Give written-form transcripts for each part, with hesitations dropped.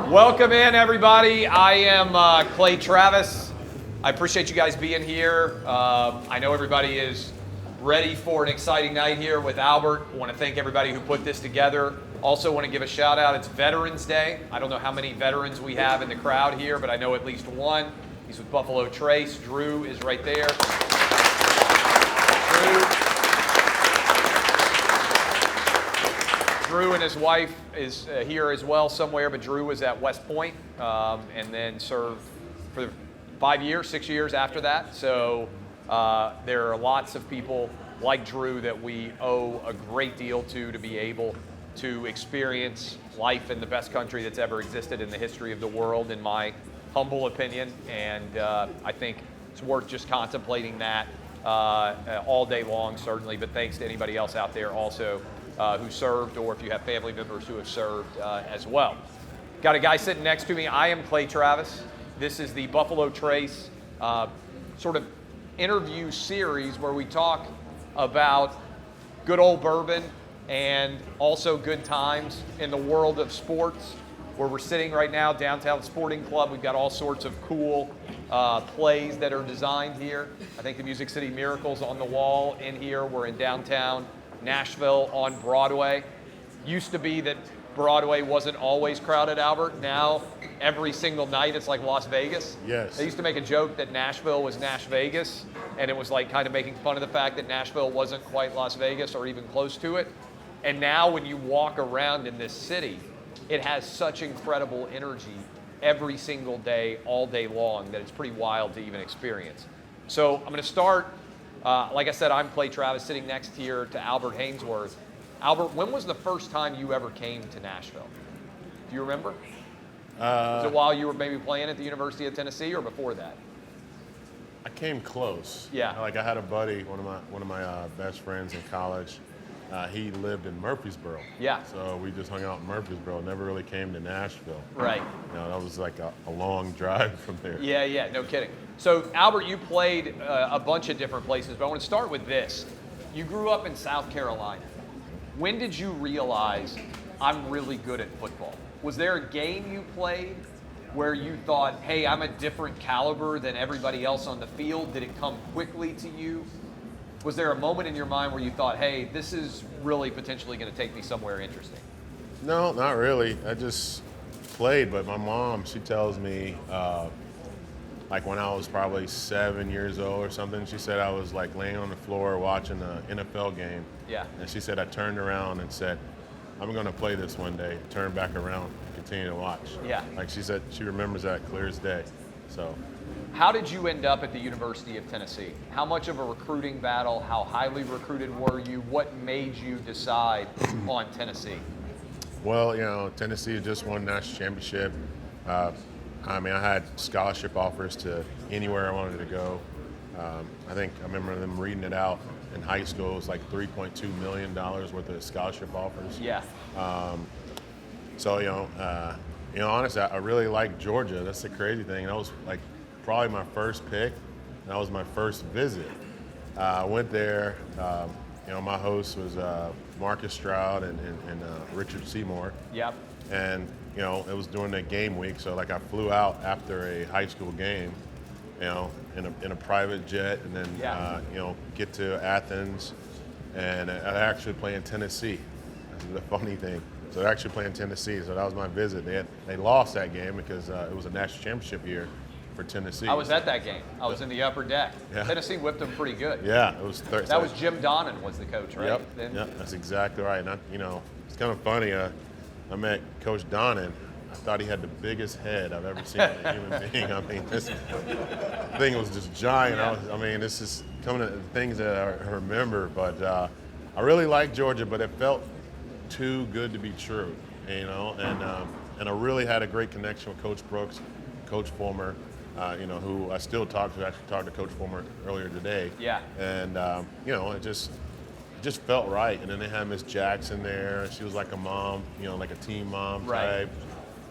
Welcome in, everybody. I am Clay Travis. I appreciate you guys being here. I know everybody is ready for an exciting night here with Albert. I want to thank everybody who put this together. Also want to give a shout out. It's Veterans Day. I don't know how many veterans we have in the crowd here, but I know at least one. He's with Buffalo Trace. Drew is right there. Drew and his wife is here as well somewhere, but Drew was at West Point and then served for 5 years, 6 years after that. So there are lots of people like Drew that we owe a great deal to be able to experience life in the best country that's ever existed in the history of the world, in my humble opinion. And I think it's worth just contemplating that all day long, certainly, but thanks to anybody else out there also who served, or if you have family members who have served as well. Got a guy sitting next to me. I am Clay Travis. This is the Buffalo Trace sort of interview series where we talk about good old bourbon and also good times in the world of sports. Where we're sitting right now, Downtown Sporting Club. We've got all sorts of cool plays that are designed here. I think the Music City Miracle's on the wall in here. We're in downtown Nashville on Broadway. Used to be that Broadway wasn't always crowded, Albert. Now, every single night, it's like Las Vegas. Yes. They used to make a joke that Nashville was Nash Vegas, and it was like kind of making fun of the fact that Nashville wasn't quite Las Vegas or even close to it. And now when you walk around in this city, it has such incredible energy every single day, all day long, that it's pretty wild to even experience. So I'm going to start, like I said, I'm Clay Travis, sitting next here to Albert Haynesworth. Albert, when was the first time you ever came to Nashville? Do you remember? Was it while you were maybe playing at the University of Tennessee or before that? I came close. Yeah. Like I had a buddy, one of my best friends in college. He lived in Murfreesboro. Yeah. So we just hung out in Murfreesboro. Never really came to Nashville. Right. You know, that was like a long drive from there. Yeah, no kidding. So Albert, you played a bunch of different places, but I want to start with this. You grew up in South Carolina. When did you realize I'm really good at football? Was there a game you played where you thought, hey, I'm a different caliber than everybody else on the field? Did it come quickly to you? Was there a moment in your mind where you thought, hey, this is really potentially going to take me somewhere interesting? No, not really. I just played, but my mom, she tells me, like when I was probably 7 years old or something, she said I was like laying on the floor watching an NFL game. Yeah. And she said I turned around and said, I'm going to play this one day. Turn back around and continue to watch. Yeah. Like she said, she remembers that clear as day. So. How did you end up at the University of Tennessee? How much of a recruiting battle? How highly recruited were you? What made you decide on Tennessee? Well, you know, Tennessee just won national championship. I mean, I had scholarship offers to anywhere I wanted to go. I think I remember them reading it out in high school. It was like $3.2 million worth of scholarship offers. Yeah. So, honestly, I really like Georgia. That's the crazy thing. That was like probably my first pick, and that was my first visit. I went there. My host was Marcus Stroud and Richard Seymour. Yep. And it was during that game week, so like I flew out after a high school game, in a private jet, and then get to Athens, and I actually play in Tennessee. That's the funny thing. So they're actually playing Tennessee. So that was my visit. They lost that game because it was a national championship year for Tennessee. I was at that game. I was in the upper deck. Yeah. Tennessee whipped them pretty good. Yeah, it was. That was Jim Donnan was the coach, right? Yep, that's exactly right. And it's kind of funny. I met Coach Donnan. I thought he had the biggest head I've ever seen in a human being. I mean, this thing was just giant. Yeah. This is coming to things that I remember. But I really liked Georgia, but it felt too good to be true, And I really had a great connection with Coach Brooks, Coach Fulmer, who I still talk to. I actually talked to Coach Fulmer earlier today. Yeah. And it just felt right. And then they had Miss Jackson there. She was like a mom, like a team mom type.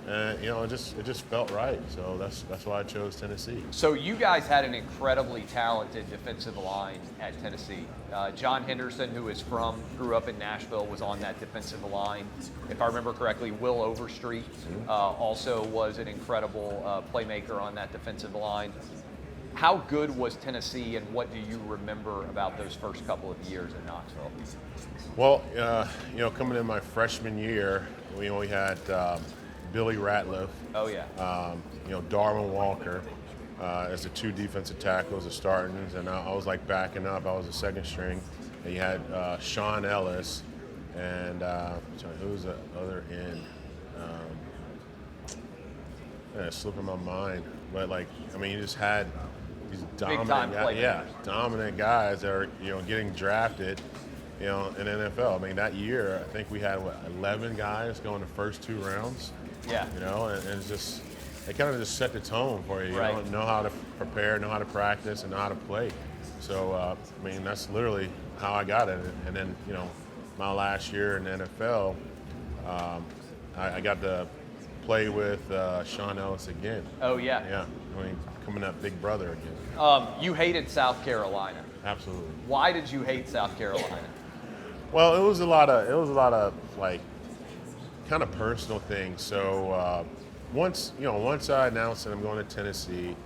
and it just felt right. So that's why I chose Tennessee. So you guys had an incredibly talented defensive line at Tennessee. John Henderson, who grew up in Nashville, was on that defensive line. If I remember correctly, Will Overstreet also was an incredible playmaker on that defensive line. How good was Tennessee, and what do you remember about those first couple of years in Knoxville? Well, coming in my freshman year, we had Billy Ratliff. Oh yeah. Darwin Walker as the 2 defensive tackles, the startings, and I was like backing up. I was the second string. And you had Sean Ellis, and who was the other end? It's slipping my mind. But you just had these dominant guys, dominant guys that are getting drafted. In the NFL. I mean, that year, I think we had 11 guys going the first 2 rounds. Yeah. And it's just, it kind of just set the tone for you. Right. Know how to prepare, know how to practice, and know how to play. So, that's literally how I got it. And then, my last year in the NFL, I got to play with Sean Ellis again. Oh yeah. Yeah. Coming up big brother again. You hated South Carolina. Absolutely. Why did you hate South Carolina? Well, it was a lot of kind of personal things. So once I announced that I'm going to Tennessee,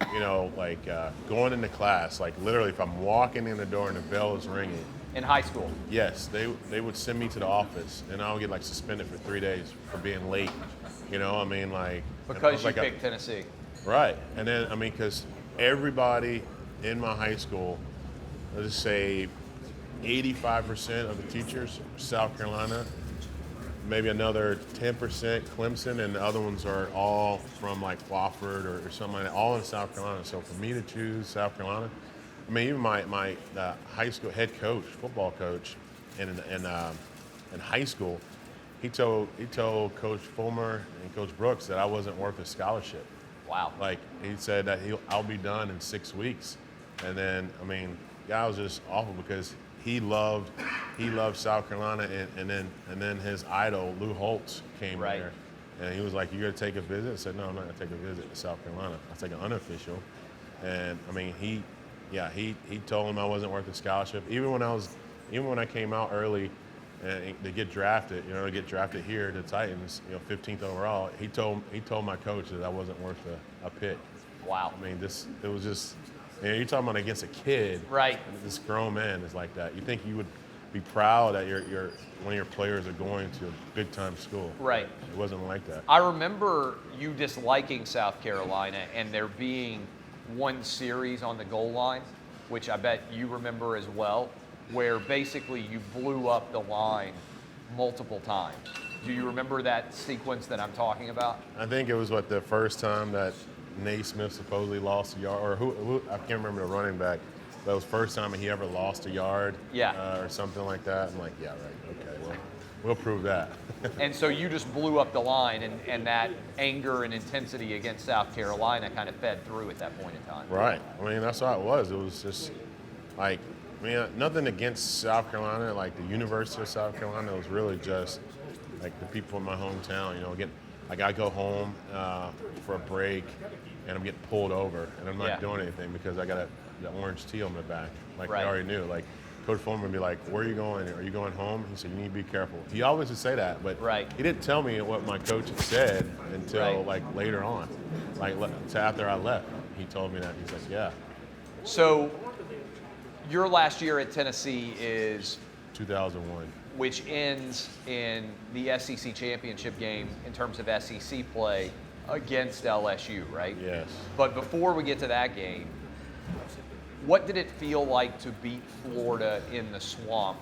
going into class, literally if I'm walking in the door and the bell is ringing. In high school? Yes, they would send me to the office, and I would get suspended for 3 days for being late. Because you picked Tennessee. Right, and then because everybody in my high school, let's just say 85% of the teachers, South Carolina, maybe another 10% Clemson, and the other ones are all from Wofford or something like that, all in South Carolina. So for me to choose South Carolina, even my high school head coach, football coach, in high school, he told Coach Fulmer and Coach Brooks that I wasn't worth a scholarship. Wow. He said that I'll be done in 6 weeks, and then guy was just awful because he loved South Carolina, and then his idol Lou Holtz came there, and he was like, "You gonna take a visit?" I said, "No, I'm not gonna take a visit to South Carolina. I'll take an unofficial." And he told him I wasn't worth a scholarship. Even when I came out early, and to get drafted, here to Titans, 15th overall, he told my coach that I wasn't worth a pick. Wow. It was just. You're talking about against a kid, right? This grown man is like that. You think you would be proud that one of your players are going to a big time school, right? It wasn't like that. I remember you disliking South Carolina and there being one series on the goal line, which I bet you remember as well, where basically you blew up the line multiple times. Do you remember that sequence that I'm talking about? I think it was the first time that Naismith supposedly lost a yard, or who I can't remember the running back. That was the first time he ever lost a yard, or something like that. I'm like, yeah, right, okay, well, we'll prove that. And so you just blew up the line, and that anger and intensity against South Carolina kind of fed through at that point in time. Right. That's how it was. It was just nothing against South Carolina, the University of South Carolina. It was really just the people in my hometown. I go home for a break, and I'm getting pulled over, and I'm not doing anything because I got the orange tee on my back. They already knew. Coach Fulmer would be like, "Where are you going? Are you going home?" He said, "You need to be careful." He always would say that, but he didn't tell me what my coach had said until later on, after I left. He told me that. He's like, "Yeah." So your last year at Tennessee is 2001. Which ends in the SEC championship game in terms of SEC play against LSU, right? Yes. But before we get to that game, what did it feel like to beat Florida in the Swamp?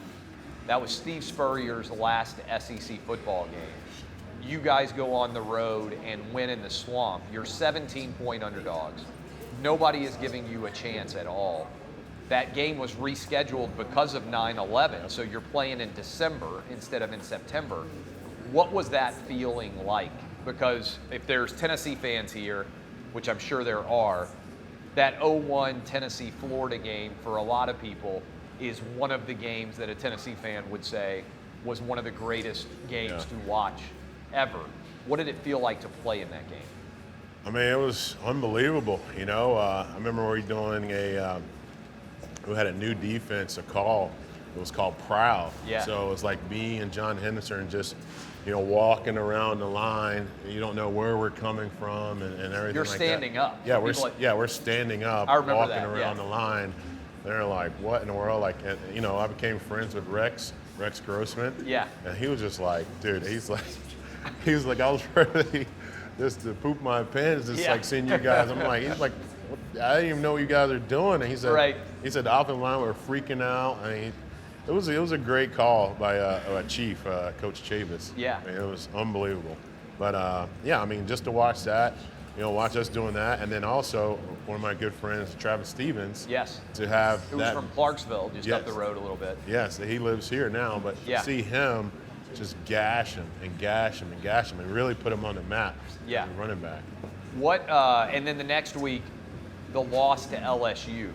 That was Steve Spurrier's last SEC football game. You guys go on the road and win in the Swamp. You're 17-point underdogs. Nobody is giving you a chance at all. That game was rescheduled because of 9/11, so you're playing in December instead of in September. What was that feeling like? Because if there's Tennessee fans here, which I'm sure there are, that 0-1 Tennessee-Florida game for a lot of people is one of the games that a Tennessee fan would say was one of the greatest games to watch ever. What did it feel like to play in that game? I mean, it was unbelievable. I remember we had a new defense, a call. It was called Proud. Yeah. So it was like me and John Henderson just, walking around the line. You don't know where we're coming from and everything. You're like standing that. up. Yeah, we're standing up, I remember walking that, around the line. They're like, what in the world? Like, I became friends with Rex Grossman. Yeah. And he was just like, dude, he was like, I was ready just to poop my pants, just like seeing you guys. I'm like, he's like, I didn't even know what you guys are doing. And he said, right. He said the offensive line were freaking out. I mean, it was a great call by Chief, Coach Chavis. Yeah. I mean, it was unbelievable. But I mean, just to watch that, watch us doing that, and then also one of my good friends, Travis Stevens. Yes. To have Who's from Clarksville, just up the road a little bit. Yes, he lives here now, but to see him just gash him and really put him on the map. Yeah. Running back. What? And then the next week, the loss to LSU.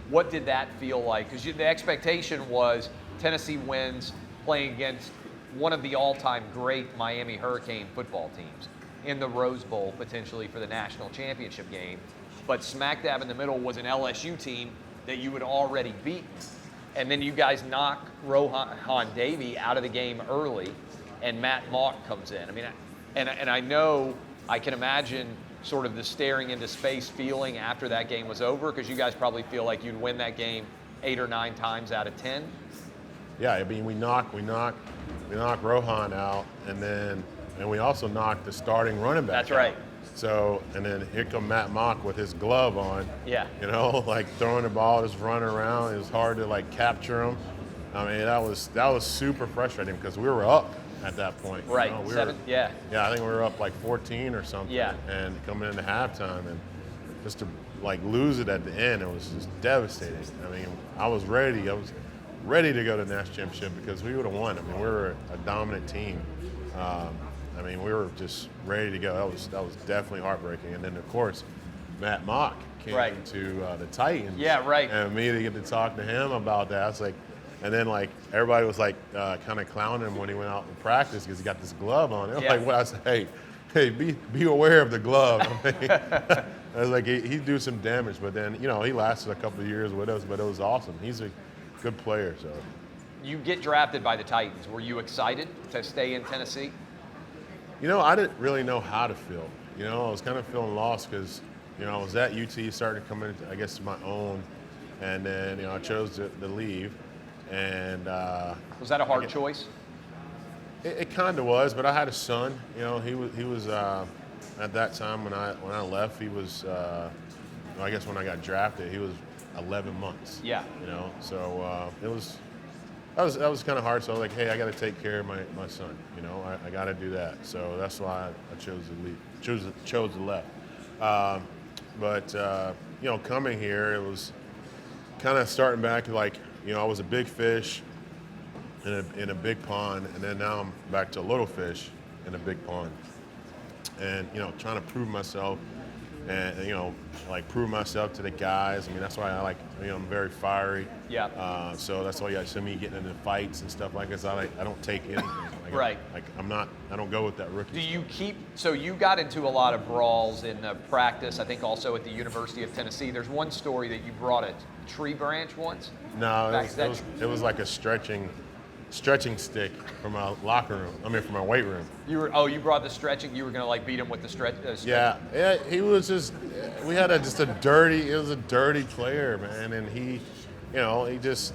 What did that feel like? Because the expectation was Tennessee wins playing against one of the all-time great Miami Hurricane football teams in the Rose Bowl, potentially for the national championship game. But smack dab in the middle was an LSU team that you had already beaten. And then you guys knock Rohan Davey out of the game early, and Matt Mock comes in. I mean, and I know, I can imagine sort of the staring into space feeling after that game was over, because you guys probably feel like you'd win that game 8 or 9 times out of 10. Yeah, I mean, we knock Rohan out, and we also knocked the starting running back. That's right. Out. So, and then here come Matt Mock with his glove on. Yeah. Like throwing the ball, just running around. It was hard to like capture him. I mean, that was super frustrating because we were up at that point. Right. Yeah, I think we were up like 14 or something. Yeah. And coming into halftime, and just to like lose it at the end, it was just devastating. I mean, I was ready to go to the national championship because we would have won. I mean, we were a dominant team. I mean, we were just ready to go. That was definitely heartbreaking. And then, of course, Matt Mock came to the Titans. Yeah, right. And me to get to talk to him about that. I was like, and then like everybody was like kind of clowning him when he went out in practice because he got this glove on. It was like, well, I said, hey, be aware of the glove. I mean, I was like, he'd do some damage, but then he lasted a couple of years with us, but it was awesome. He's a good player. So. You get drafted by the Titans. Were you excited to stay in Tennessee? I didn't really know how to feel. I was kind of feeling lost because, I was at UT, started to come into, I guess, my own, and then, I chose to leave. And was that a hard choice? It kind of was, but I had a son. He was at that time when I left. He was, I guess when I got drafted, he was 11 months. Yeah. So it was. That was kind of hard. So I was like, hey, I got to take care of my son. I got to do that. So that's why I chose to leave. Chose to left. But coming here, it was kind of starting back. Like, I was a big fish in a big pond, and then now I'm back to a little fish in a big pond. And trying to prove myself, and like prove myself to the guys. I mean, that's why I like. I'm very fiery. Yeah. So that's why you see me getting into fights and stuff like that. I don't take anything. Right. I don't go with that rookie. Do you so you got into a lot of brawls in practice, I think also at the University of Tennessee. There's one story that you brought a tree branch once? No, it was like a stretching stick from my locker room. From my weight room. You brought the stretching. You were gonna like beat him with the stretch. Yeah. He was just. We had it was a dirty player, man, and he just.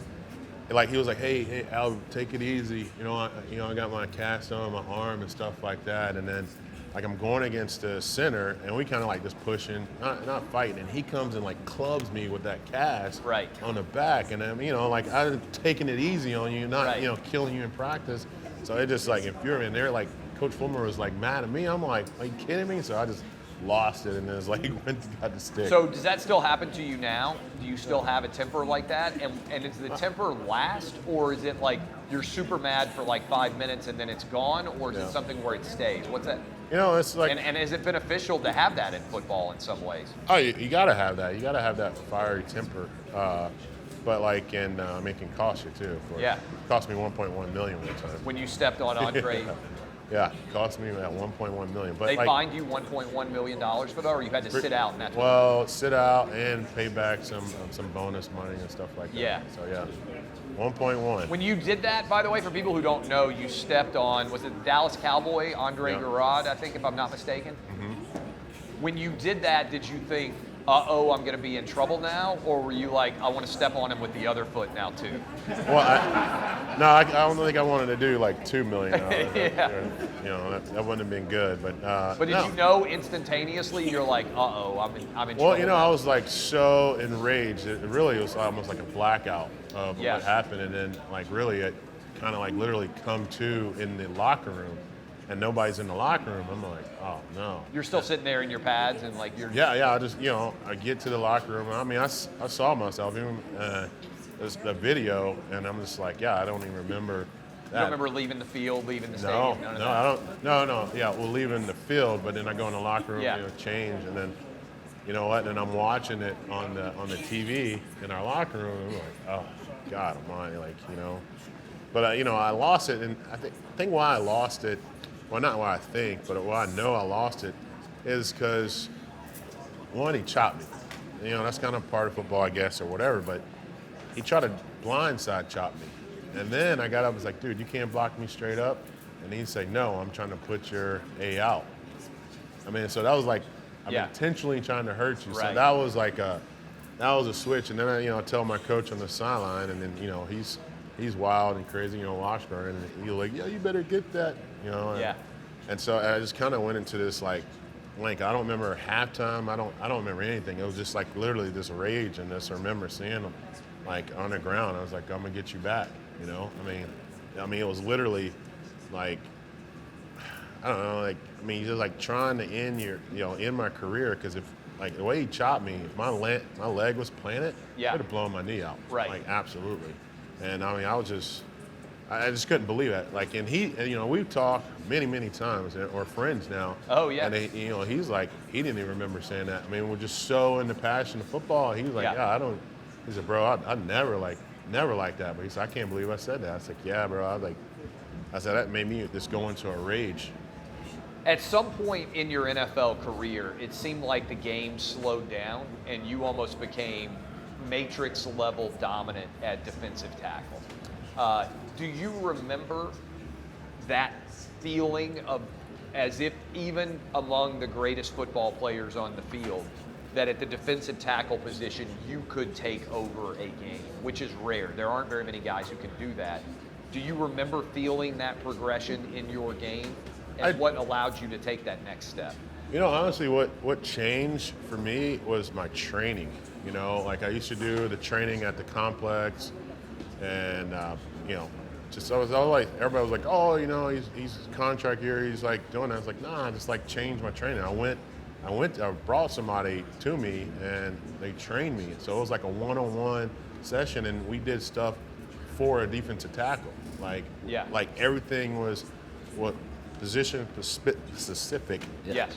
Like he was like, hey, Al, take it easy. I got my cast on my arm and stuff like that, and then like I'm going against the center, and we kind of like just pushing, not fighting, and he comes and like clubs me with that cast on the back, and then like I'm taking it easy on you, not killing you in practice. So it just like infuriating. There, like Coach Fulmer was like mad at me. I'm like, are you kidding me? So I just lost it, and then it's like went and got the stick. So does that still happen to you now? Do you still have a temper like that? And does the temper last, or is it like you're super mad for like 5 minutes and then it's gone, or is it something where it stays? What's that? It's like. And is it beneficial to have that in football in some ways? Oh, you got to have that. You got to have that fiery temper. But like, and it can cost you too. It cost me $1.1 million one time. When you stepped on Andre Yeah, it cost me about $1.1 million. But They fined you $1.1 million for that, or you had to sit out and that's well, sit out and pay back some bonus money and stuff like that. Yeah. So yeah, 1.1. When you did that, by the way, for people who don't know, you stepped on, was it Dallas Cowboy, Andre Garrod, I think, if I'm not mistaken? When you did that, did you think, uh-oh, I'm going to be in trouble now? Or were you like, I want to step on him with the other foot now, too? Well, I don't think I wanted to do like $2 million. Yeah. You know, that wouldn't have been good. But did no. you know instantaneously, you're like, uh-oh, I'm in trouble? Well, you know, now. I was like so enraged. It really was almost like a blackout of what happened. And then like really it kind of like literally come to in the locker room. And nobody's in the locker room. I'm like, oh no. You're still sitting there in your pads and like you're... Yeah. I just, I get to the locker room. I mean, I saw myself even the video, and I'm just like, I don't even remember that. You don't remember leaving the field, leaving the stadium? No, I don't. No. Yeah, we're leaving the field, but then I go in the locker room, change, and then, you know what? And I'm watching it on the TV in our locker room. And I'm like, oh God Almighty, But I lost it, and I think why I lost it. Well, not why I think, but why I know I lost it is because, one, he chopped me. That's kind of part of football, I guess, or whatever, but he tried to blindside chop me. And then I got up and was like, dude, you can't block me straight up. And he'd say, no, I'm trying to put your A out. I mean, so that was like, I'm intentionally trying to hurt you. Right. So that was like that was a switch. And then I tell my coach on the sideline, and then, he's wild and crazy, Washburn, and he's like, yeah, you better get that, And so I just kind of went into this like, I don't remember halftime. I don't remember anything. It was just like literally this rage and this. I remember seeing him like on the ground. I was like, I'm gonna get you back. I mean, it was literally like, I don't know, just like trying to end end my career, because if like the way he chopped me, if my leg was planted, it would have blown my knee out. Right. Like absolutely. And I mean, I just couldn't believe it. Like, and we've talked many times, and we're friends now. Oh yeah. And he's like, he didn't even remember saying that. I mean, we're just so in the passion of football. He was like, he said, bro, I never like that. But he said, I can't believe I said that. I was like, yeah, bro. I said that made me just go into a rage. At some point in your NFL career, it seemed like the game slowed down, and you almost became Matrix level dominant at defensive tackle. Do you remember that feeling of as if even among the greatest football players on the field, that at the defensive tackle position you could take over a game, which is rare. There aren't very many guys who can do that. Do you remember feeling that progression in your game and what allowed you to take that next step? Honestly, what changed for me was my training. Like I used to do the training at the complex, and just I was like, everybody was like, oh, he's contract year, he's like doing that. I was like, nah, I just like changed my training. I brought somebody to me and they trained me. So it was like a one-on-one session, and we did stuff for a defensive tackle. Like everything was what position specific. Yes.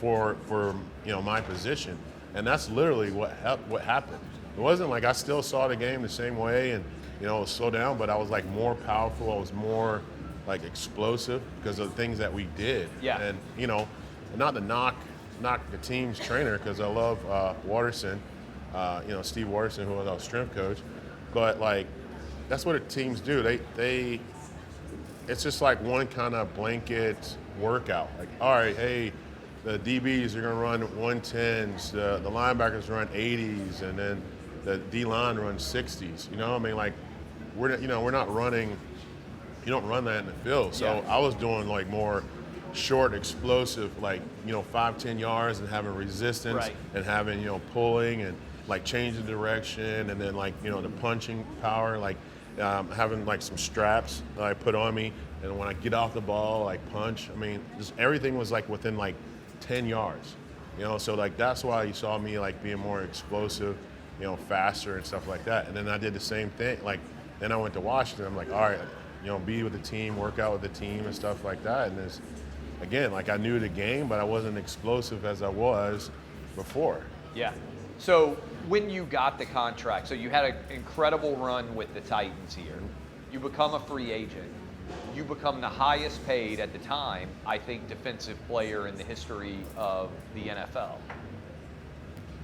For my position, and that's literally what happened. It wasn't like I still saw the game the same way, and it was slow down, but I was like more powerful. I was more like explosive because of the things that we did. Yeah. And not to knock the team's trainer, because I love Watterson, Steve Watterson, who was our strength coach, but like that's what the teams do. They it's just like one kind of blanket workout. Like, all right, hey, the DBs are going to run 110s, the linebackers run 80s, and then the D-line runs 60s. Like we're not running. You don't run that in the field. So I was doing like more short, explosive, like 5-10 yards, and having resistance, and having pulling and like changing direction, and then like the punching power, like having like some straps that I put on me, and when I get off the ball, like punch. I mean, just everything was like within like 10 yards. So like that's why you saw me like being more explosive, faster and stuff like that. And then I did the same thing. Like then I went to Washington. I'm like, all right, be with the team, work out with the team and stuff like that. And it's, again, like I knew the game, but I wasn't explosive as I was before. Yeah. So when you got the contract, so you had an incredible run with the Titans here. You become a free agent. you become the highest paid at the time, I think, defensive player in the history of the NFL.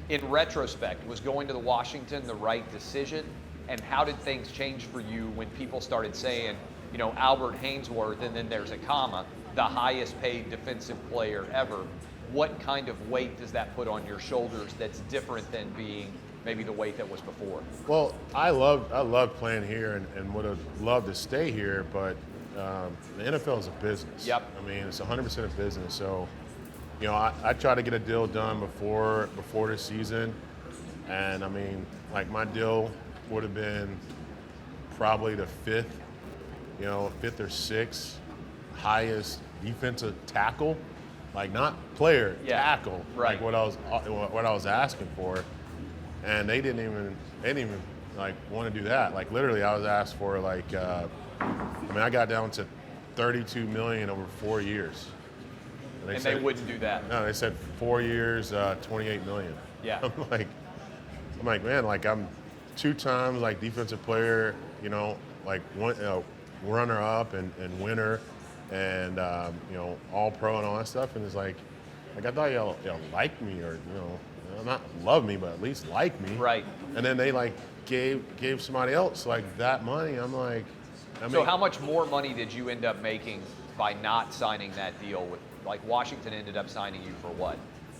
In retrospect, was going to the Washington the right decision? And how did things change for you when people started saying, you know, Albert Haynesworth, and then there's a comma, the highest paid defensive player ever? What kind of weight does that put on your shoulders that's different than being maybe the weight that was before? Well, I loved playing here and would have loved to stay here, but the NFL is a business. Yep. I mean, it's 100% a business. So, you know, I try to get a deal done before the season, and I mean, like my deal would have been probably the fifth or sixth highest defensive tackle, like not player, tackle, right. like what I was asking for, and they didn't even like want to do that. Like literally, I was asked for like, I got down to $32 million over 4 years. And they wouldn't do that. No, they said 4 years, $28 million. Yeah. I'm like, man, like I'm 2 times like defensive player, you know, like one runner up and winner, and you know, all pro and all that stuff. And it's like I thought y'all like me, or you know, not love me, but at least like me. Right. And then they like gave somebody else like that money. I'm like, so how much more money did you end up making by not signing that deal with? Like Washington ended up signing you for what?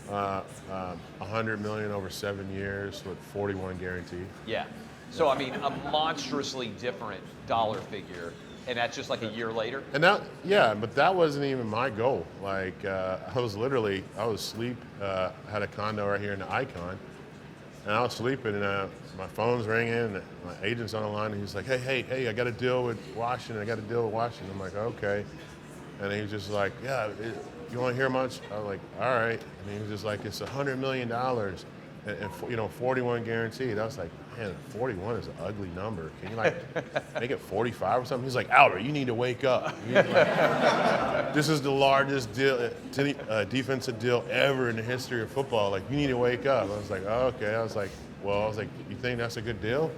$100 million over 7 years with 41 guaranteed. Yeah. So I mean, a monstrously different dollar figure, and that's just like a year later. And that, yeah, but that wasn't even my goal. Like I was asleep. I had a condo right here in the Icon, and I was sleeping, and my phone's ringing, and my agent's on the line, and he's like, hey, I got a deal with Washington. I'm like, okay. And he was just like, yeah, you want to hear much? I was like, all right. And he was just like, it's $100 million and you know, 41 guaranteed. I was like, man, 41 is an ugly number. Can you like make it 45 or something? He's like, Albert, you need to wake up. This is the largest deal, defensive deal ever in the history of football. Like, you need to wake up. I was like, oh, okay. I was like, you think that's a good deal?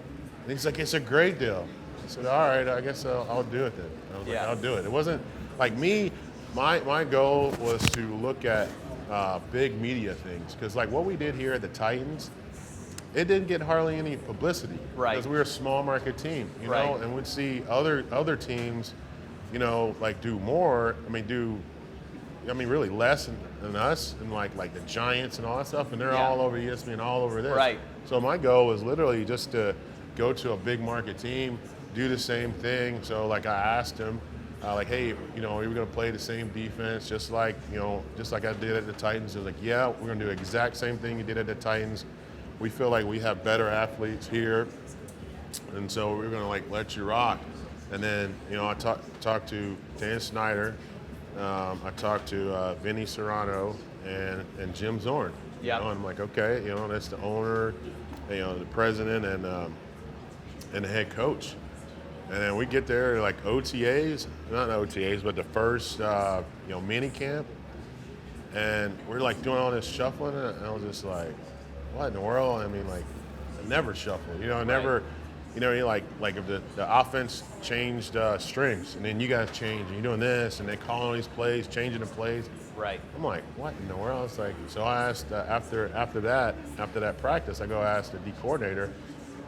And he's like, it's a great deal. I said, all right, I guess I'll do it then. I was like, I'll do it. It wasn't like me. My goal was to look at big media things, because like what we did here at the Titans, it didn't get hardly any publicity, right? Because we were a small market team, you know, and we'd see other teams, you know, like do more. Really less than us, and like the Giants and all that stuff, and they're all over ESPN, all over this. Right. So my goal was literally just to go to a big market team, do the same thing. So like I asked him, like, hey, you know, are we going to play the same defense, just like I did at the Titans? He was like, yeah, we're going to do the exact same thing you did at the Titans. We feel like we have better athletes here, and so we're going to like let you rock. And then, you know, I talked to Dan Snyder, I talked to Vinny Serrano and Jim Zorn. Yeah. You know, and I'm like, okay, you know, that's the owner, you know, the president, and the head coach. And then we get there, like OTAs, not OTAs, but the first, mini camp. And we're like doing all this shuffling, and I was just like, what in the world? I mean, like, I never shuffle, you know, never, you know, you like if the offense changed strings, and then you guys change, and you're doing this, and they calling all these plays, changing the plays. Right. I'm like, what in the world? I was like, so I asked after that practice, I go ask the D coordinator,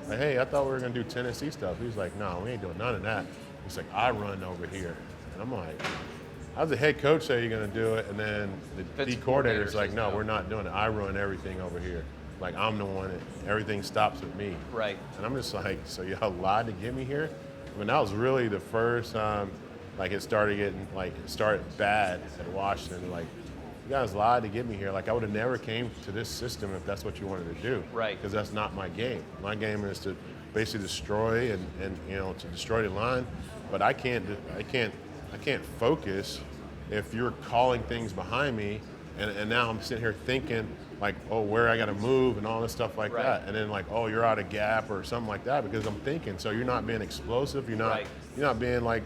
like, hey, I thought we were going to do Tennessee stuff. He was like, no, we ain't doing none of that. He's like, I run over here. And I'm like, how's the head coach say you're going to do it? And then the D coordinator's like, no, we're not doing it. I run everything over here. Like, I'm the one that everything stops with me. Right. And I'm just like, so y'all lied to get me here? I mean, that was really the first time, like, it started bad at Washington. Like, you guys lied to get me here. Like, I would have never came to this system if that's what you wanted to do. Right. Because that's not my game. My game is to basically destroy and you know, to destroy the line. But I can't focus if you're calling things behind me, and now I'm sitting here thinking like, oh, where I got to move and all this stuff like that. And then like, oh, you're out of gap or something like that, because I'm thinking. So you're not being explosive. You're not being like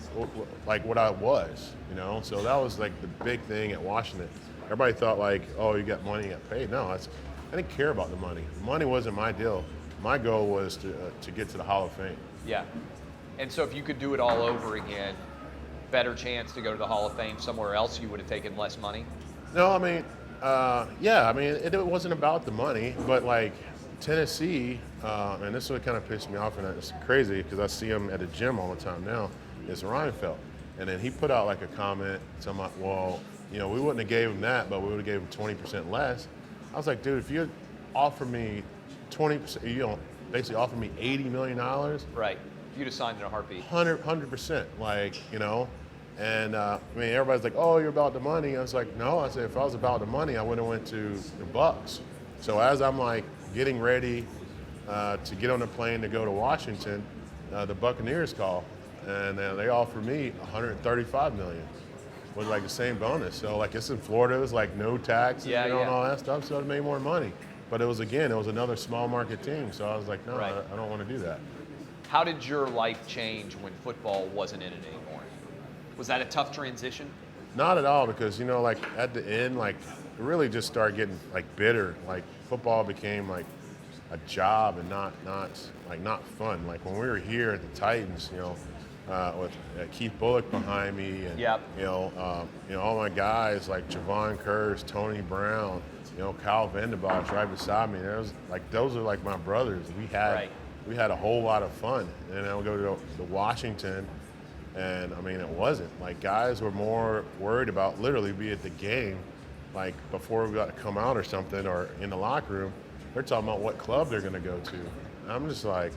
what I was, you know. So that was like the big thing at Washington. Everybody thought like, oh, you got money, you got paid. No, I didn't care about the money. The money wasn't my deal. My goal was to get to the Hall of Fame. Yeah. And so if you could do it all over again, better chance to go to the Hall of Fame somewhere else, you would have taken less money? No, I mean, yeah, I mean, it wasn't about the money, but like Tennessee, and this is what kind of pissed me off, and it's crazy because I see him at the gym all the time now, is Reinfeldt. And then he put out like a comment, something like, well, you know, we wouldn't have gave him that, but we would have gave him 20% less. I was like, dude, if you offer me 20%, you know, basically offer me $80 million. Right. You'd have signed in a heartbeat. 100%, like, you know. And I mean, everybody's like, oh, you're about the money. I was like, no. I said, if I was about the money, I would have went to the Bucks. So as I'm like getting ready to get on the plane to go to Washington, the Buccaneers call, and they offer me $135 million with like the same bonus. So like it's in Florida, it was like no tax, and all that stuff. So I made more money. But it was another small market team. So I was like, no, Right. I don't want to do that. How did your life change when football wasn't in it anymore? Was that a tough transition? Not at all, because, you know, like at the end, like it really just started getting like bitter. Like football became like a job and not fun. Like when we were here at the Titans, you know, with Keith Bullock behind me, and Yep. you know, all my guys like Javon Curse, Tony Brown, you know, Kyle Vandenbosch right beside me. Those are like my brothers. We had a whole lot of fun. And then I would go to Washington, and I mean, it wasn't. Like guys were more worried about literally be at the game, like before we got to come out or something, or in the locker room. They're talking about what club they're going to go to. And I'm just like,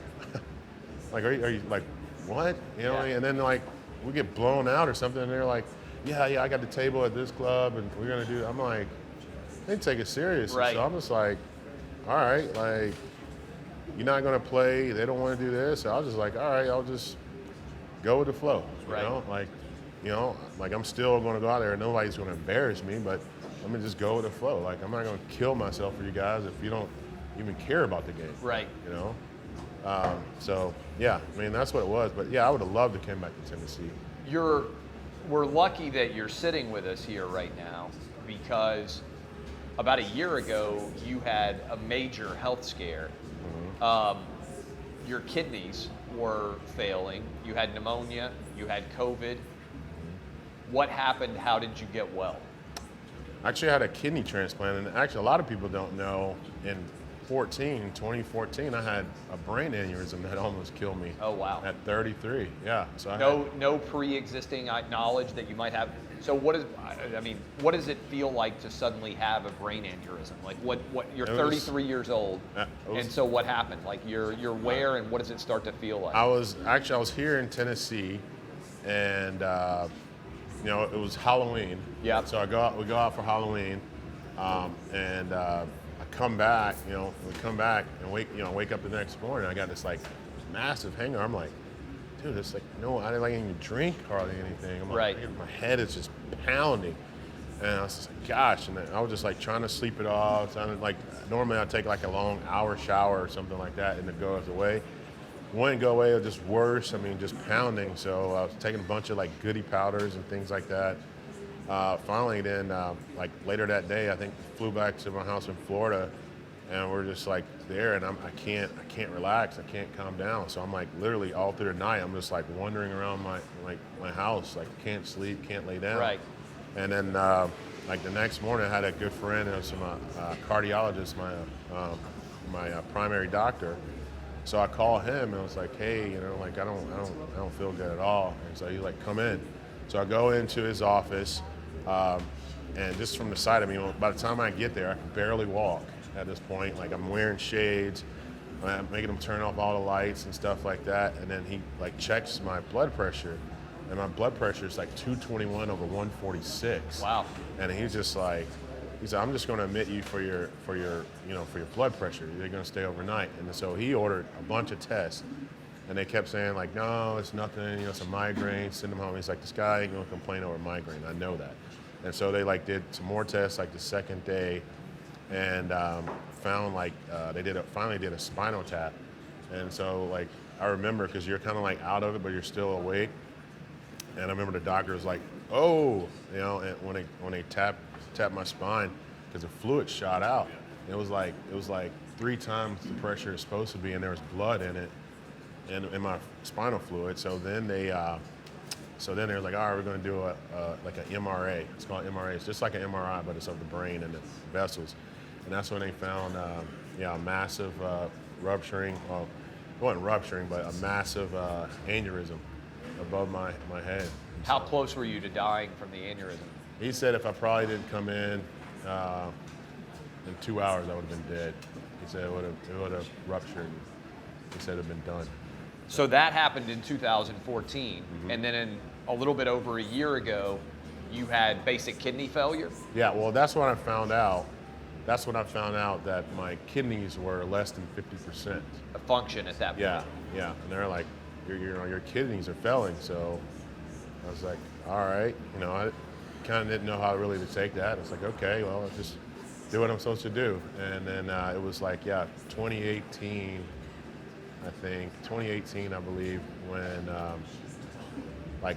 like, are you like, what? You know, Yeah. and then like we get blown out or something, and they're like, yeah, I got the table at this club, and we're gonna do. I'm like, they take it serious. Right. So I'm just like, all right, like, you're not gonna play. They don't want to do this. So I was just like, all right, I'll just go with the flow. You Right. know, like I'm still gonna go out there. Nobody's gonna embarrass me, but I'm gonna just go with the flow. Like I'm not gonna kill myself for you guys if you don't even care about the game. Right. You know. So yeah, I mean that's what it was. But yeah, I would have loved to come back to Tennessee. We're lucky that you're sitting with us here right now, because about a year ago you had a major health scare. Your kidneys were failing. You had pneumonia. You had COVID. What happened? How did you get well? Actually, I had a kidney transplant, and actually a lot of people don't know. In 2014, I had a brain aneurysm that almost killed me. Oh wow! At 33, yeah. So no pre-existing knowledge that you might have. So what does it feel like to suddenly have a brain aneurysm? Like what you're 33 years old, and so what happened? Like you're where, and what does it start to feel like? I was here in Tennessee, and you know, it was Halloween. Yeah. So we go out for Halloween, and I come back. You know, we come back and wake up the next morning. I got this like massive hangover. I'm like, dude, it's like, no, I didn't even drink hardly anything. I'm like, Right. my head is just pounding. And I was just like, gosh. And then I was just like trying to sleep it off. It sounded like normally I'd take like a long hour shower or something like that and it goes away. Wouldn't go away, it was just worse. I mean, just pounding. So I was taking a bunch of like goody powders and things like that. Finally then, like later that day, I think flew back to my house in Florida, and we're just like there, and I can't relax, I can't calm down. So I'm like literally all through the night, I'm just like wandering around my house, like can't sleep, can't lay down. Right. And then like the next morning, I had a good friend, and it was my cardiologist, my primary doctor. So I called him and I was like, hey, you know, like I don't feel good at all. And so he's like, come in. So I go into his office, and just from the side of me, by the time I get there, I can barely walk at this point. Like I'm wearing shades, I'm making him turn off all the lights and stuff like that. And then he like checks my blood pressure, and my blood pressure is like 221 over 146. Wow. And he's just like, he said, I'm just going to admit you for your blood pressure. You're going to stay overnight. And so he ordered a bunch of tests, and they kept saying like, no, it's nothing. You know, it's a migraine. Send him home. He's like, this guy ain't going to complain over migraine. I know that. And so they like did some more tests like the second day, and found like finally did a spinal tap. And so like I remember, because you're kind of like out of it, but you're still awake. And I remember the doctor was like, oh, you know, and when they tapped my spine, because the fluid shot out. It was like 3 times the pressure it's supposed to be, and there was blood in it, in my spinal fluid. So then they so then they're like, all right, we're going to do like an MRA. It's called MRA. It's just like an MRI, but it's of the brain and the vessels. And that's when they found, a massive rupturing. Well, it wasn't rupturing, but a massive aneurysm above my head. How close were you to dying from the aneurysm? He said if I probably didn't come in 2 hours, I would have been dead. He said it would have ruptured. He said it had been done. So that happened in 2014, and then in a little bit over a year ago, you had basic kidney failure? Yeah, well, that's when I found out. That's when I found out that my kidneys were less than 50%. A function at that point. Yeah. And they're like, your kidneys are failing. So I was like, all right. I kind of didn't know how really to take that. It's like, okay, well, I'll just do what I'm supposed to do. And then it was like, 2018, I think, I believe, when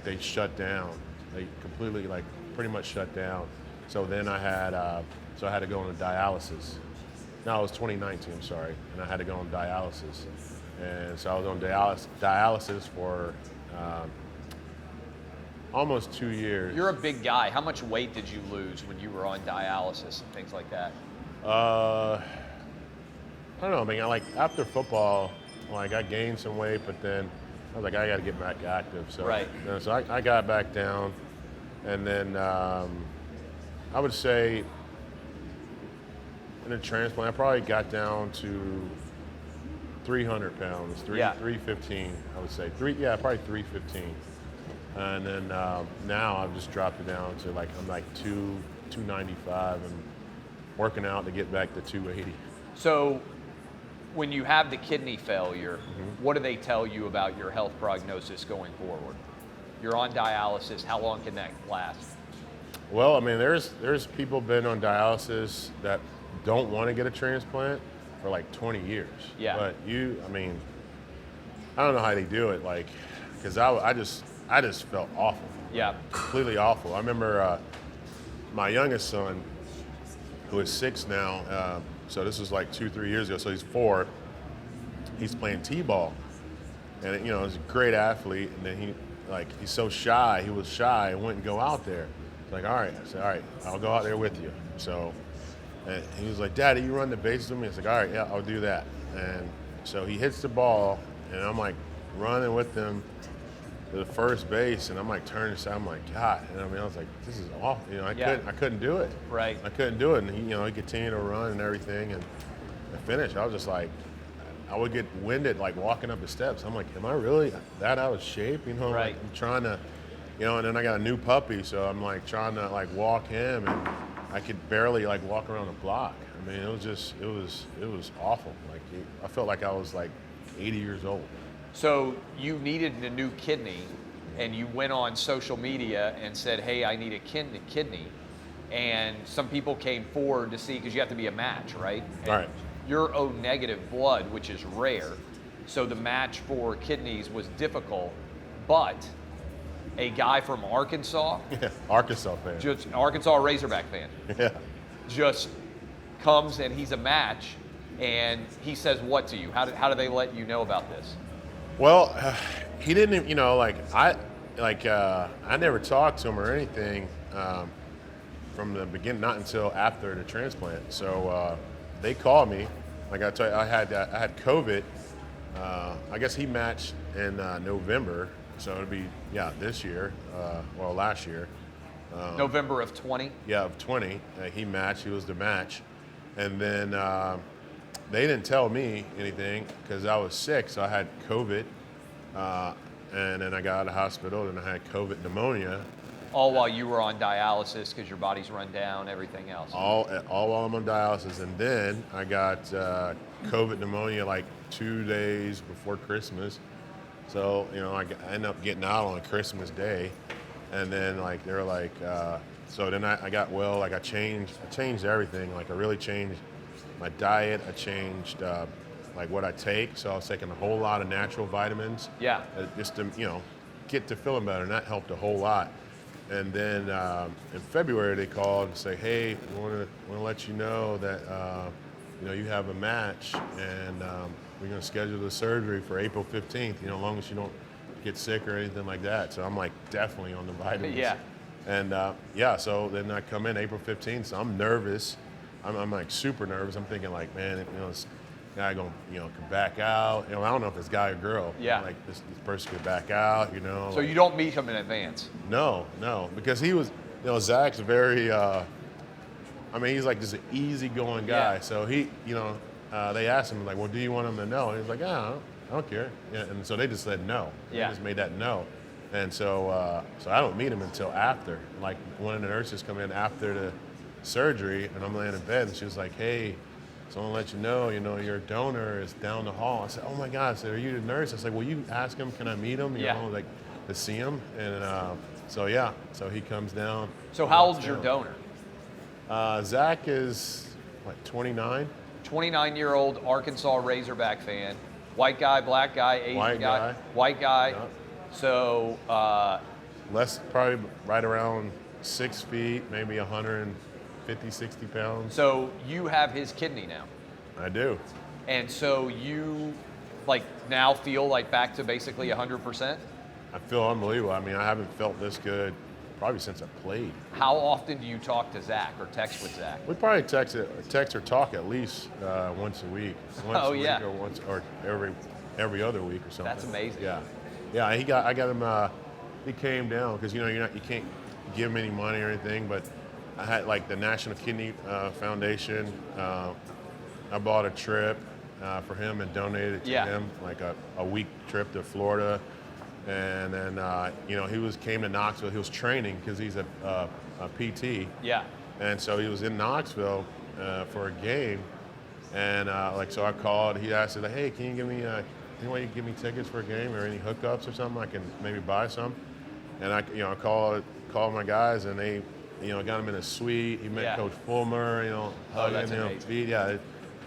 they shut down. They completely, pretty much shut down. So then I had to go into dialysis. No, it was 2019, I'm sorry. And I had to go on dialysis. And so I was on dialysis for almost 2 years. You're a big guy. How much weight did you lose when you were on dialysis and things like that? I don't know, man. After football, I gained some weight, but then I was like, I got to get back active. So, right. So I got back down, and then I would say in a transplant, I probably got down to 300 pounds, 315, I would say. Probably 315. And then now I've just dropped it down to I'm 295 and working out to get back to 280. So when you have the kidney failure, what do they tell you about your health prognosis going forward? You're on dialysis. How long can that last? Well, I mean, there's people been on dialysis that don't want to get a transplant for 20 years. Yeah. But I don't know how they do it. Because I just felt awful. Yeah. Completely awful. I remember my youngest son, who is 6 now. So this was 2-3 years ago. So he's 4. He's playing t-ball, and he's a great athlete. And then he's so shy. He was shy and wouldn't go out there. It's like, all right. I said, all right, I'll go out there with you. So, and he was like, Daddy, you run the bases with me? I was like, all right, yeah, I'll do that. And so he hits the ball, and I'm running with him to the first base, and I'm turning aside. I'm like, God. And I was like, this is awful. I couldn't do it. Right. I couldn't do it. And he continued to run and everything, and I finished. I was just I would get winded walking up the steps. I'm like, am I really that out of shape? Right. I'm trying to, and then I got a new puppy, so I'm trying to walk him, and I could barely walk around the block. I mean, it was awful. I felt like I was 80 years old. So you needed a new kidney, and you went on social media and said, hey, I need a kidney. And some people came forward to see, because you have to be a match, right? And right. You're O negative blood, which is rare. So the match for kidneys was difficult, but a guy from Arkansas, Arkansas fan, just Arkansas Razorback fan, just comes and he's a match, and he says what to you? How do they let you know about this? Well, he didn't even, I never talked to him or anything from the beginning, not until after the transplant. So they called me. I tell you, I had COVID. I guess he matched in November, so it'd be this year, last year. November of 20. Yeah, of 20. He matched. He was the match, and then they didn't tell me anything because I was sick. So I had COVID, and then I got out of the hospital, and I had COVID pneumonia. All while you were on dialysis because your body's run down, everything else. All while I'm on dialysis, and then I got COVID pneumonia 2 days before Christmas. So I ended up getting out on Christmas Day, and then they were so then I got well. I changed everything. I really changed my diet. I changed what I take. So I was taking a whole lot of natural vitamins. Yeah. Just to get to feeling better, and that helped a whole lot. And then in February they called and say, hey, we want to let you know that you have a match, and we're going to schedule the surgery for April 15th. As long as you don't get sick or anything like that. So I'm like definitely on the vitamins. Yeah. And so then I come in April 15th, so I'm nervous. I'm like super nervous. I'm thinking like, man, this guy gonna could back out. I don't know if it's guy or girl. Yeah. Like this person could back out. So you don't meet him in advance. No, because he was, Zach's very. He's like just an easygoing guy. Yeah. So he, they asked him like, well, do you want him to know? And he's like, I don't care. Yeah, and so they just said no. Yeah. They just made that no. And so I don't meet him until after. Like one of the nurses come in after the surgery, and I'm laying in bed, and she was like, hey, so I want to let you know, your donor is down the hall. I said, oh my God. I said, are you the nurse? I said, will you ask him, can I meet him? Like to see him. And so he comes down. So how old's your donor? Zach is, 29? 29-year-old Arkansas Razorback fan. White guy, black guy, Asian guy. White guy. Yep. So less, probably right around 6 feet, maybe 150, 60 pounds. So you have his kidney now. I do. And so you now feel like back to basically 100%? I feel unbelievable. I haven't felt this good probably since I played. How often do you talk to Zach or text with Zach? We probably text or talk at least once a week. Or every other week or something. That's amazing. Yeah. I got him. He came down because you can't give him any money or anything. But I had like the National Kidney Foundation. I bought a trip for him and donated it to him, like a week trip to Florida. And then, came to Knoxville. He was training because he's a PT. Yeah. And so he was in Knoxville for a game. And so I called. He asked, like, hey, can you give me any way you can give me tickets for a game or any hookups or something? I can maybe buy some. And I called my guys, and they, got him in a suite. He met Coach Fulmer, hugging him.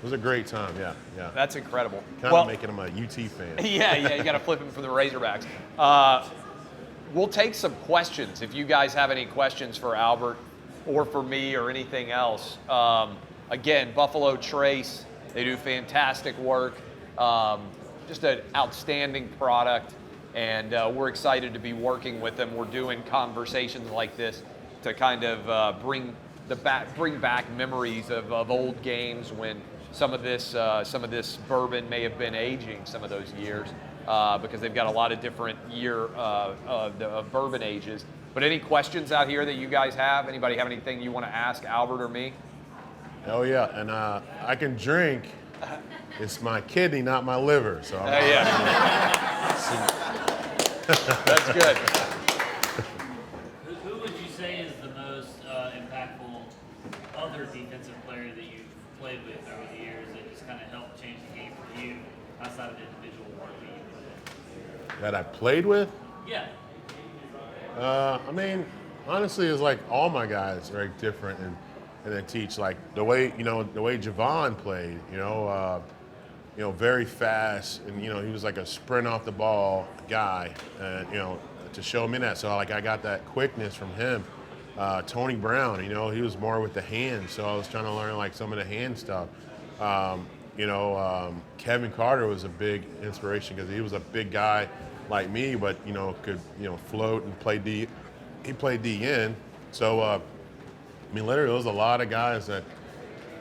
It was a great time, yeah. That's incredible. Kind of making him a UT fan. Yeah, you got to flip him for the Razorbacks. We'll take some questions if you guys have any questions for Albert or for me or anything else. Again, Buffalo Trace, they do fantastic work. Just an outstanding product, and we're excited to be working with them. We're doing conversations like this to kind of bring back memories of old games when some of this bourbon may have been aging some of those years because they've got a lot of different of bourbon ages. But any questions out here that you guys have? Anybody have anything you want to ask Albert or me? Oh yeah, and I can drink. It's my kidney, not my liver. So That's good. Who would you say is the most impactful other defensive player that you've played with over the years that just kind of helped change the game for you outside of the individual work that you put in? That I played with? Yeah. Honestly, it's like all my guys are different and then teach like the way Javon played, very fast, and he was like a sprint off the ball guy, and to show me that. So like I got that quickness from him. Tony Brown, he was more with the hands, so I was trying to learn like some of the hand stuff. Kevin Carter was a big inspiration because he was a big guy like me, but could float and play D. He played DN, so literally there was a lot of guys that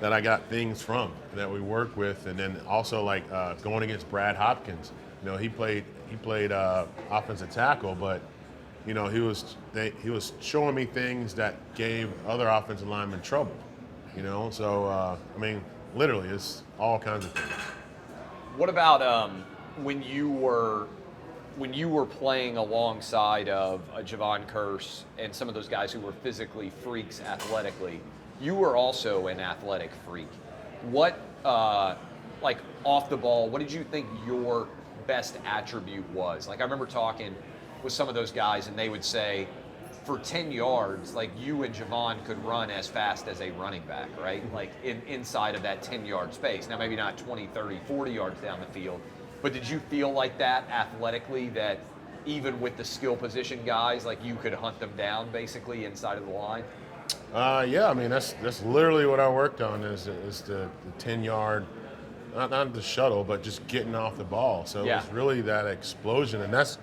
I got things from that we work with, and then also like going against Brad Hopkins. He played offensive tackle, but he was showing me things that gave other offensive linemen trouble. So literally it's all kinds of things. What about when you were playing alongside of Javon Curse and some of those guys who were physically freaks athletically? You were also an athletic freak. What, like off the ball, what did you think your best attribute was? Like I remember talking with some of those guys and they would say, for 10 yards, like you and Javon could run as fast as a running back, right? Like inside of that 10-yard space. Now maybe not 20, 30, 40 yards down the field, but did you feel like that athletically, that even with the skill position guys, like you could hunt them down basically inside of the line? Yeah, that's literally what I worked on is the 10-yard, not the shuttle, but just getting off the ball. So It was really that explosion, and that's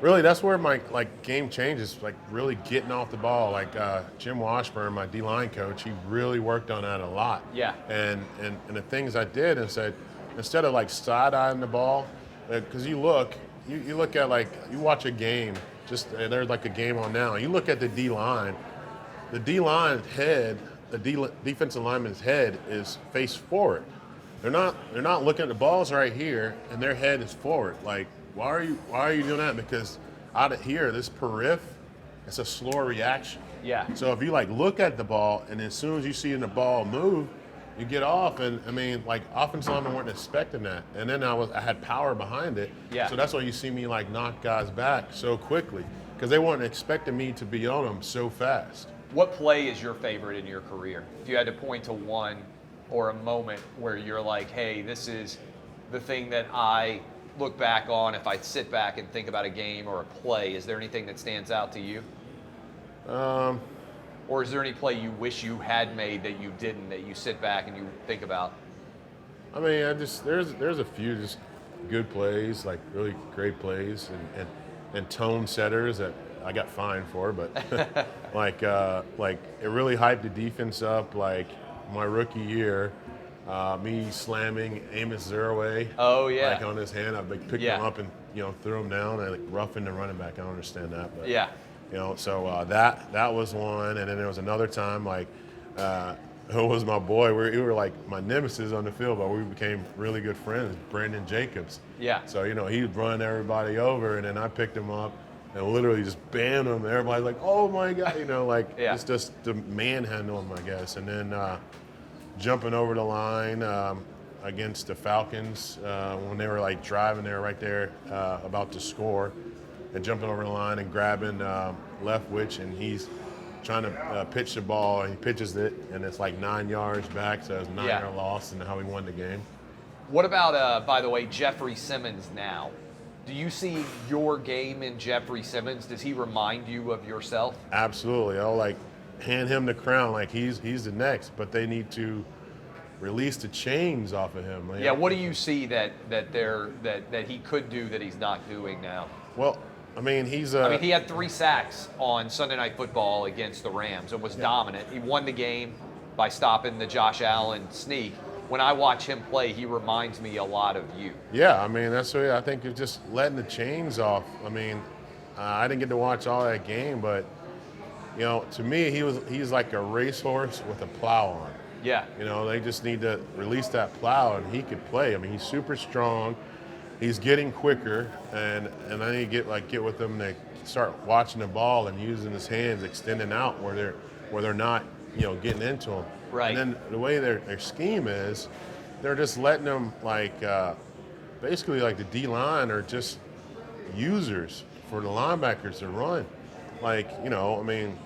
really, that's where my game changes. Like really getting off the ball. Like Jim Washburn, my D-line coach, he really worked on that a lot. Yeah. And the things I did and said, instead of like side-eyeing the ball, because you look at like you watch a game. Just there's like a game on now. You look at the D-line. The D-line head, the defensive lineman's head is face forward. They're not looking at the balls right here, and their head is forward. Like, why are you doing that? Because out of here, this periph, it's a slower reaction. Yeah. So if you like look at the ball, and as soon as you see the ball move, you get off. And I mean, like offensive linemen weren't expecting that. And then I had power behind it. Yeah. So that's why you see me like knock guys back so quickly, because they weren't expecting me to be on them so fast. What play is your favorite in your career? If you had to point to one or a moment where you're like, hey, this is the thing that I look back on if I sit back and think about a game or a play, is there anything that stands out to you? Or is there any play you wish you had made that you didn't, that you sit back and you think about? I mean, there's a few just good plays, like really great plays, and tone setters that I got fined for, but like it really hyped the defense up. Like my rookie year, me slamming Amos Zeraway. Oh yeah. Like on his hand, I picked him up and threw him down. I like roughing the running back. I don't understand that, but yeah. So that was one, and then there was another time like who was my boy? We were like my nemesis on the field, but we became really good friends. Brandon Jacobs. Yeah. So he'd run everybody over, and then I picked him up and literally just bammed him. Everybody's like, "Oh my God!" Yeah. It's just the manhandle him, I guess. And then jumping over the line against the Falcons when they were like driving, they were right there about to score, and jumping over the line and grabbing Leftwich, and he's trying to pitch the ball, and he pitches it, and it's like 9 yards back, so it's 9-yard loss, and how he won the game. What about, by the way, Jeffrey Simmons now? Do you see your game in Jeffrey Simmons? Does he remind you of yourself? Absolutely. I'll like hand him the crown like he's the next, but they need to release the chains off of him. Yeah. What do you see that he could do that he's not doing now? Well, I mean, he had 3 sacks on Sunday Night Football against the Rams and was dominant. He won the game by stopping the Josh Allen sneak. When I watch him play, he reminds me a lot of you. Yeah, I mean, that's what I think it's just letting the chains off. I mean, I didn't get to watch all that game, but to me, he's like a racehorse with a plow on. Yeah. They just need to release that plow, and he could play. I mean, he's super strong. He's getting quicker, and I need to get with him to start watching the ball and using his hands, extending out where they're not getting into him. Right. And then the way their scheme is, they're just letting them basically like the D line are just users for the linebackers to run. I mean,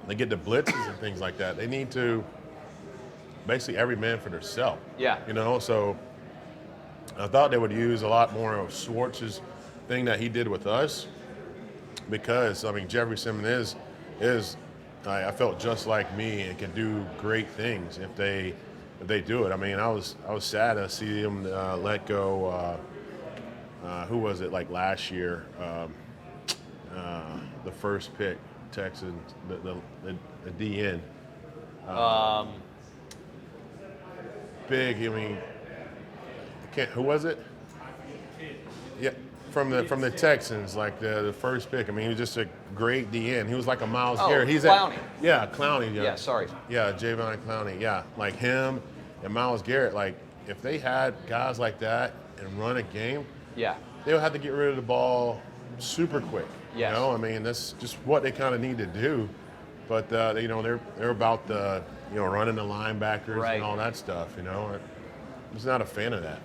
they get the blitzes and things like that. They need to basically every man for themselves. Yeah. So I thought they would use a lot more of Schwartz's thing that he did with us, because I mean Jeffrey Simmons is I felt just like me and can do great things if they do it. I mean, I was sad to see him let go. Who was it like last year? The first pick, Texas, the DN. Big. I mean, who was it? Yeah. From the Texans, like the first pick. I mean, he was just a great DN. He was like a Myles Garrett. He's Clowney. Clowney. Yeah, sorry. Yeah, Javon Clowney. Yeah, like him and Myles Garrett. Like if they had guys like that and run a game, they would have to get rid of the ball super quick. Yes. I mean, that's just what they kind of need to do. But they're about the running the linebackers and all that stuff. I'm just not a fan of that.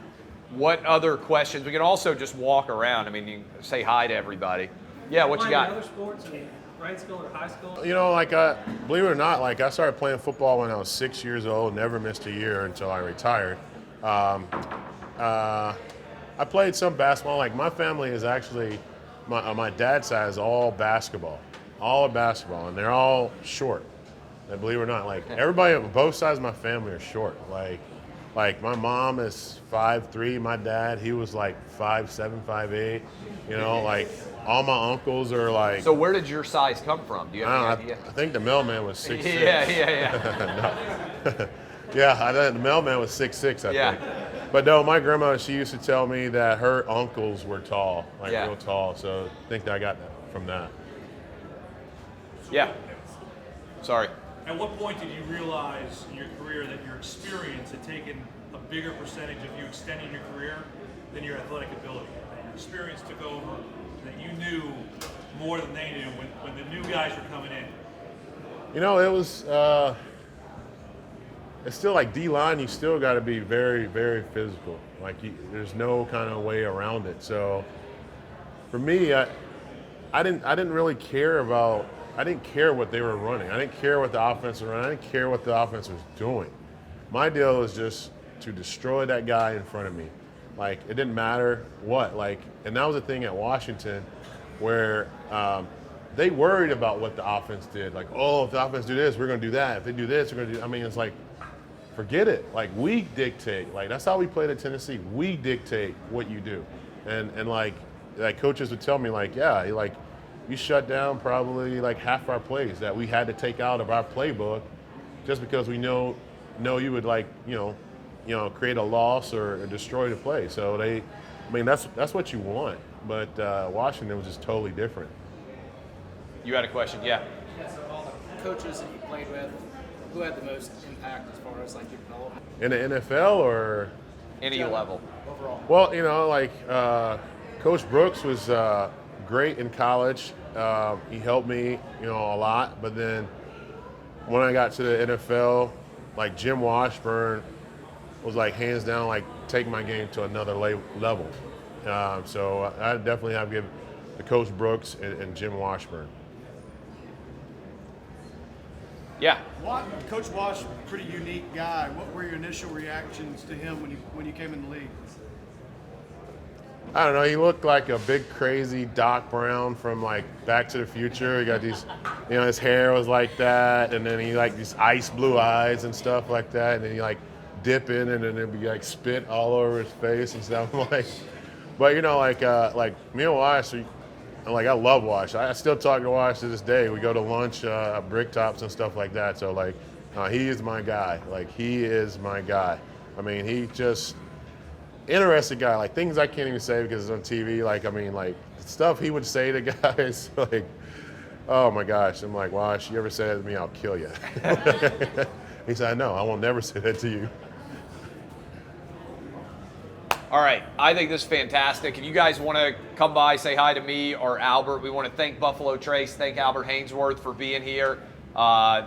What other questions? We can also just walk around. I mean, you can say hi to everybody. Yeah, what you got? Other sports in grade school or high school? Believe it or not, I started playing football when I was 6 years old. Never missed a year until I retired. I played some basketball. Like my family is actually, my dad's side is all basketball, and they're all short. And believe it or not, everybody on both sides of my family are short. Like my mom is 5'3", my dad, he was like 5'7", 5'8", all my uncles are like. So where did your size come from? Do you have any idea? I think the mailman was 6'6". Yeah. No. Yeah, the mailman was 6'6", I think. But no, my grandma, she used to tell me that her uncles were tall, like real tall. So I think that I got that from that. Yeah. Sorry. At what point did you realize in your career that your experience had taken a bigger percentage of you extending your career than your athletic ability? That your experience took over, that you knew more than they knew when the new guys were coming in? You know, it was, it's still like D-line, you still got to be very, very physical. Like, there's no kind of way around it. So for me, I didn't really care about, I didn't care what they were running. I didn't care what the offense was running. I didn't care what the offense was doing. My deal was just to destroy that guy in front of me. Like, it didn't matter what. Like, and that was the thing at Washington where they worried about what the offense did. Like, oh, if the offense do this, we're going to do that. If they do this, we're going to do. I mean, it's like, forget it. Like, we dictate. Like, that's how we played at Tennessee. We dictate what you do. And like coaches would tell me, like, yeah, like, you shut down probably like half our plays that we had to take out of our playbook just because we know you would, like, you know, create a loss or destroy the play. So that's what you want. But Washington was just totally different. You had a question, yeah. Yeah, so all the coaches that you played with, who had the most impact as far as like your development? In the NFL or? Any level. Overall. Well, you know, like Coach Brooks was great in college. He helped me, you know, a lot. But then when I got to the NFL, like Jim Washburn was like hands down, like taking my game to another level. So I definitely have to give the Coach Brooks and Jim Washburn. Yeah. Coach Wash, pretty unique guy. What were your initial reactions to him when you came in the league? I don't know. He looked like a big crazy Doc Brown from like Back to the Future. He got these, you know, his hair was like that, and then he like these ice blue eyes and stuff like that, and then he like dip in, and then it'd be like spit all over his face and stuff. Like, but you know, like me and Wash, like, I love Wash. I still talk to Wash to this day. We go to lunch at Brick Tops and stuff like that. So, like, he is my guy. Like, he is my guy. I mean, he just interesting guy. Like, things I can't even say because it's on TV. Like, I mean, like, stuff he would say to guys, like, oh, my gosh. I'm like, Wash, you ever say that to me, I'll kill you. He said, no, I won't never say that to you. All right, I think this is fantastic. If you guys want to come by, say hi to me or Albert. We want to thank Buffalo Trace, thank Albert Haynesworth for being here.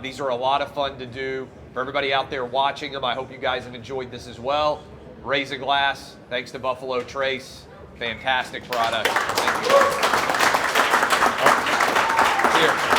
These are a lot of fun to do. For everybody out there watching them, I hope you guys have enjoyed this as well. Raise a glass. Thanks to Buffalo Trace. Fantastic product. Thank you. Cheers.